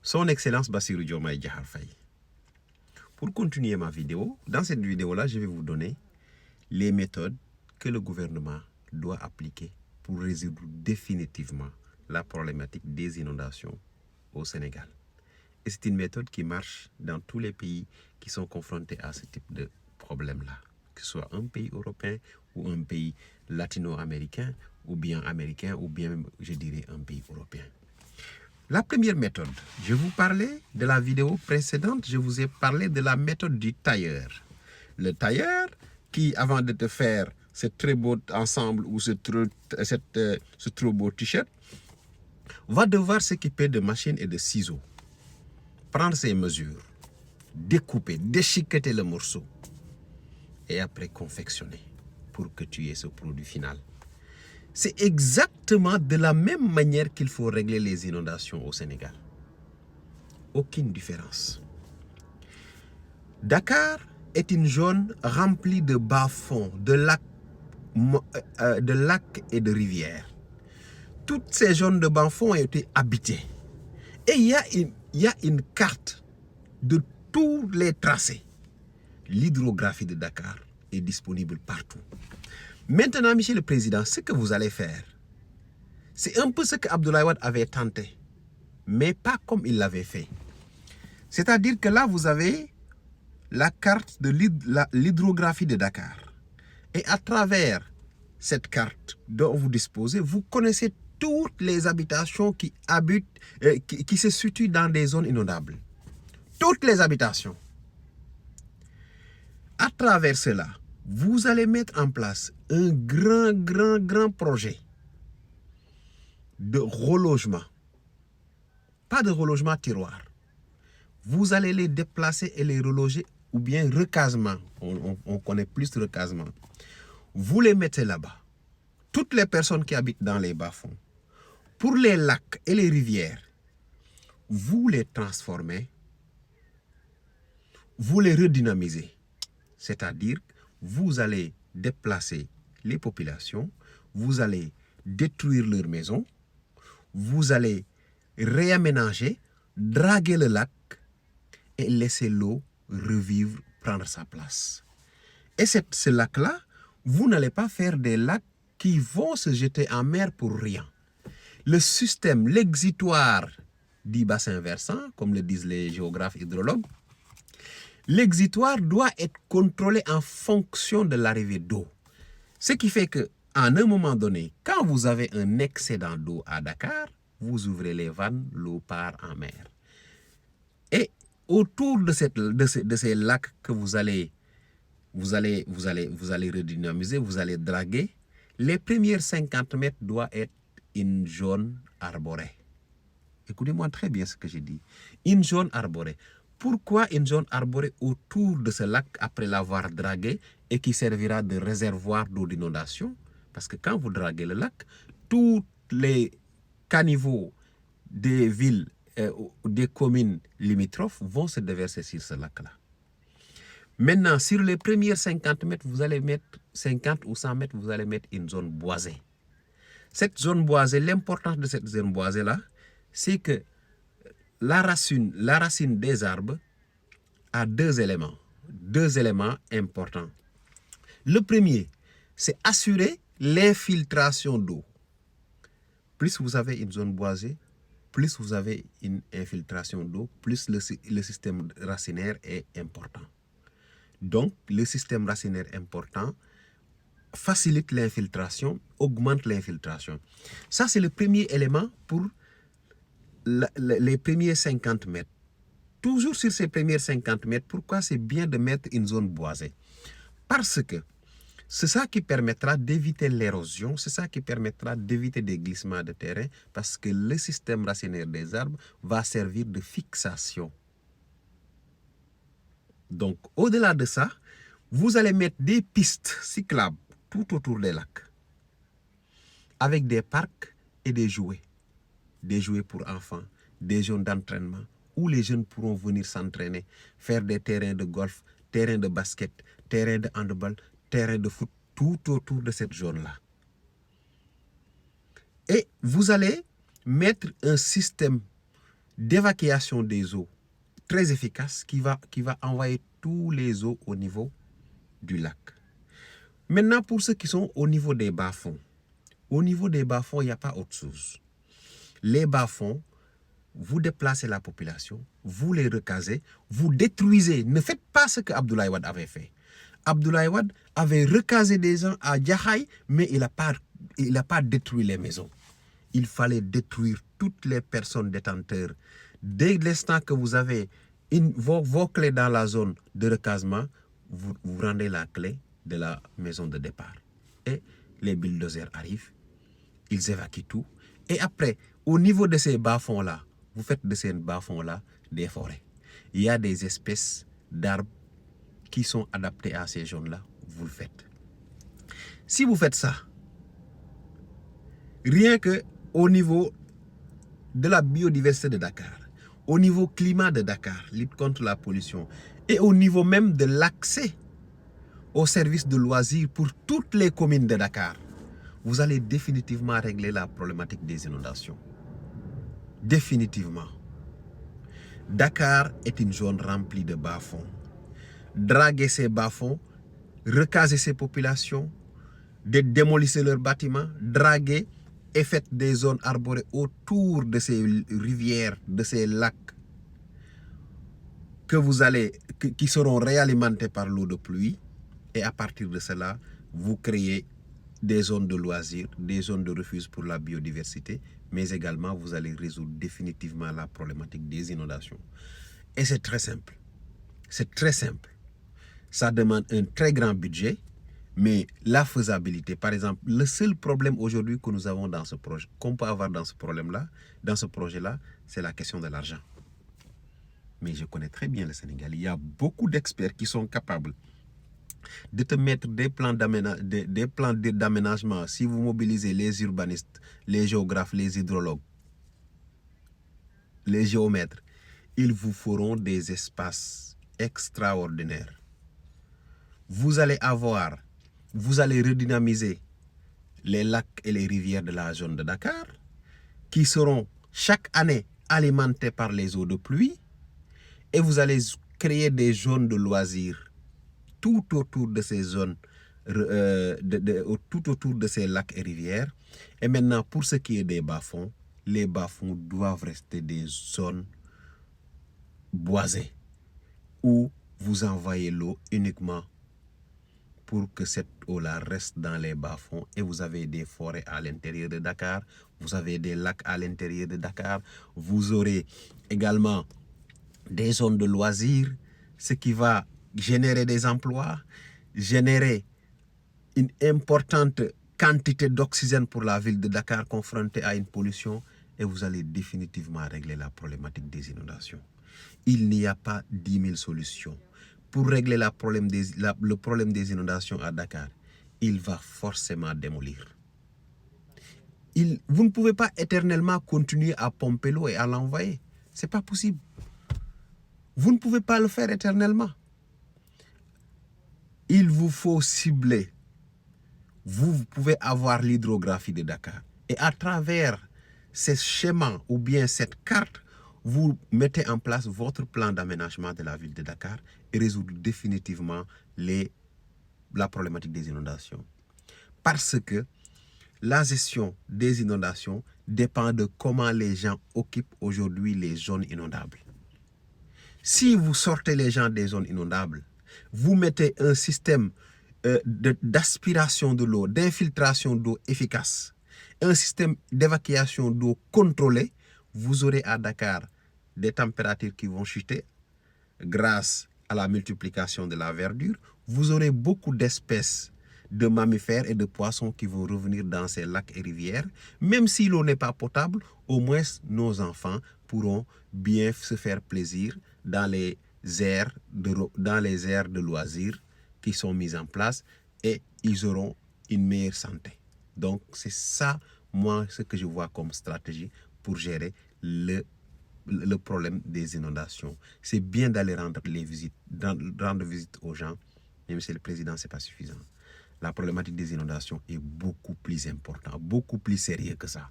Son Excellence Bassirou Diomaye Diakhar Faye. Pour continuer ma vidéo, dans cette vidéo-là, je vais vous donner les méthodes que le gouvernement doit appliquer pour résoudre définitivement la problématique des inondations au Sénégal. Et c'est une méthode qui marche dans tous les pays qui sont confrontés à ce type de problème-là, que ce soit un pays européen ou un pays latino-américain ou bien américain ou bien même, je dirais, un pays européen. La première méthode, je vous parlais de la vidéo précédente, je vous ai parlé de la méthode du tailleur. Le tailleur qui, avant de te faire ce très beau ensemble ou ce trop beau t-shirt, va devoir s'équiper de machines et de ciseaux, prendre ses mesures, découper, déchiqueter le morceau et après confectionner pour que tu aies ce produit final. C'est exactement de la même manière qu'il faut régler les inondations au Sénégal. Aucune différence. Dakar est une zone remplie de bas-fonds, de lacs et de rivières. Toutes ces zones de bas-fonds ont été habitées. Et il y a une carte de tous les tracés. L'hydrographie de Dakar est disponible partout. Maintenant, Monsieur le Président, ce que vous allez faire, c'est un peu ce que Abdoulaye Wade avait tenté, mais pas comme il l'avait fait. C'est-à-dire que là, vous avez la carte de l'hydrographie de Dakar. Et à travers cette carte dont vous disposez, vous connaissez toutes les habitations qui se situent dans des zones inondables. Toutes les habitations. À travers cela, vous allez mettre en place un grand projet de relogement. Pas de relogement tiroir. Vous allez les déplacer et les reloger ou bien recasement. On connaît plus de recasement. Vous les mettez là-bas. Toutes les personnes qui habitent dans les bas-fonds. Pour les lacs et les rivières, vous les transformez, vous les redynamisez. C'est-à-dire, vous allez déplacer les populations, vous allez détruire leurs maisons, vous allez réaménager, draguer le lac et laisser l'eau revivre, prendre sa place. Et ce lac-là, vous n'allez pas faire des lacs qui vont se jeter en mer pour rien. Le système, l'exutoire du bassin versant, comme le disent les géographes hydrologues, l'exutoire doit être contrôlé en fonction de l'arrivée d'eau. Ce qui fait qu'à un moment donné, quand vous avez un excédent d'eau à Dakar, vous ouvrez les vannes, l'eau part en mer. Et autour de ces lacs que vous allez redynamiser, vous allez draguer, les premières 50 mètres doivent être une zone arborée. Écoutez-moi très bien ce que j'ai dit. Une zone arborée. Pourquoi une zone arborée autour de ce lac après l'avoir dragué et qui servira de réservoir d'eau d'inondation? Parce que quand vous draguez le lac, tous les caniveaux des villes, des communes limitrophes vont se déverser sur ce lac-là. Maintenant, sur les premières 50 mètres, vous allez mettre 50 ou 100 mètres, vous allez mettre une zone boisée. Cette zone boisée, l'importance de cette zone boisée-là, c'est que la racine des arbres a deux éléments importants. Le premier, c'est assurer l'infiltration d'eau. Plus vous avez une zone boisée, plus vous avez une infiltration d'eau, plus le système racinaire est important. Donc, le système racinaire important facilite l'infiltration, augmente l'infiltration. Ça, c'est le premier élément pour les premiers 50 mètres. Toujours sur ces premiers 50 mètres, pourquoi c'est bien de mettre une zone boisée? Parce que c'est ça qui permettra d'éviter l'érosion, c'est ça qui permettra d'éviter des glissements de terrain, parce que le système racinaire des arbres va servir de fixation. Donc, au-delà de ça, vous allez mettre des pistes cyclables tout autour des lacs, avec des parcs et des jouets pour enfants, des zones d'entraînement, où les jeunes pourront venir s'entraîner, faire des terrains de golf, terrains de basket, terrains de handball, terrains de foot, tout autour de cette zone-là. Et vous allez mettre un système d'évacuation des eaux très efficace qui va envoyer tous les eaux au niveau du lac. Maintenant, pour ceux qui sont au niveau des bas-fonds, il n'y a pas autre chose. Les bas-fonds, vous déplacez la population, vous les recasez, vous détruisez. Ne faites pas ce que Abdoulaye Wade avait fait. Abdoulaye Wade avait recasé des gens à Djahaï, mais il n'a pas détruit les maisons. Il fallait détruire toutes les personnes détenteurs. Dès l'instant que vous avez vos clés dans la zone de recasement, vous rendez la clé de la maison de départ. Et les bulldozers arrivent, ils évacuent tout. Et après, au niveau de ces bas-fonds-là, vous faites de ces bas-fonds-là des forêts. Il y a des espèces d'arbres qui sont adaptés à ces zones-là, vous le faites. Si vous faites ça, rien que au niveau de la biodiversité de Dakar, au niveau climat de Dakar, lutte contre la pollution, et au niveau même de l'accès aux services de loisirs pour toutes les communes de Dakar, vous allez définitivement régler la problématique des inondations. Définitivement. Dakar est une zone remplie de bas-fonds. Draguer ces bas-fonds, recaser ces populations, démolir leurs bâtiments, draguer et faites des zones arborées autour de ces rivières, de ces lacs qui seront réalimentés par l'eau de pluie. Et à partir de cela, vous créez des zones de loisirs, des zones de refuge pour la biodiversité, mais également vous allez résoudre définitivement la problématique des inondations. Et c'est très simple. C'est très simple. Ça demande un très grand budget, mais la faisabilité, par exemple, le seul problème aujourd'hui que nous avons dans ce projet, qu'on peut avoir dans ce problème-là, dans ce projet-là, c'est la question de l'argent. Mais je connais très bien le Sénégal. Il y a beaucoup d'experts qui sont capables de te mettre des plans d'aménagement. Si vous mobilisez les urbanistes, les géographes, les hydrologues, les géomètres, ils vous feront des espaces extraordinaires. Vous allez redynamiser les lacs et les rivières de la zone de Dakar, qui seront chaque année alimentés par les eaux de pluie, et vous allez créer des zones de loisirs tout autour de ces zones, tout autour de ces lacs et rivières. Et maintenant, pour ce qui est des bas-fonds, les bas-fonds doivent rester des zones boisées où vous envoyez l'eau uniquement pour que cette eau-là reste dans les bas-fonds. Et vous avez des forêts à l'intérieur de Dakar, vous avez des lacs à l'intérieur de Dakar, vous aurez également des zones de loisirs, ce qui va générer des emplois, générer une importante quantité d'oxygène pour la ville de Dakar confrontée à une pollution, et vous allez définitivement régler la problématique des inondations. Il n'y a pas 10 000 solutions. Pour régler le problème des inondations à Dakar, il va forcément démolir. Vous ne pouvez pas éternellement continuer à pomper l'eau et à l'envoyer. Ce n'est pas possible. Vous ne pouvez pas le faire éternellement. Il vous faut cibler. Vous pouvez avoir l'hydrographie de Dakar. Et à travers ces schémas ou bien cette carte, vous mettez en place votre plan d'aménagement de la ville de Dakar et résoudre définitivement la problématique des inondations. Parce que la gestion des inondations dépend de comment les gens occupent aujourd'hui les zones inondables. Si vous sortez les gens des zones inondables, vous mettez un système d'aspiration de l'eau, d'infiltration d'eau efficace, un système d'évacuation d'eau contrôlé, vous aurez à Dakar des températures qui vont chuter grâce à la multiplication de la verdure. Vous aurez beaucoup d'espèces de mammifères et de poissons qui vont revenir dans ces lacs et rivières. Même si l'eau n'est pas potable, au moins nos enfants pourront bien se faire plaisir dans les aires de loisirs qui sont mises en place, et ils auront une meilleure santé. Donc c'est ça, moi, ce que je vois comme stratégie pour gérer le problème des inondations. C'est bien d'aller rendre visite aux gens, mais monsieur le président, ce n'est pas suffisant. La problématique des inondations est beaucoup plus importante, beaucoup plus sérieuse que ça.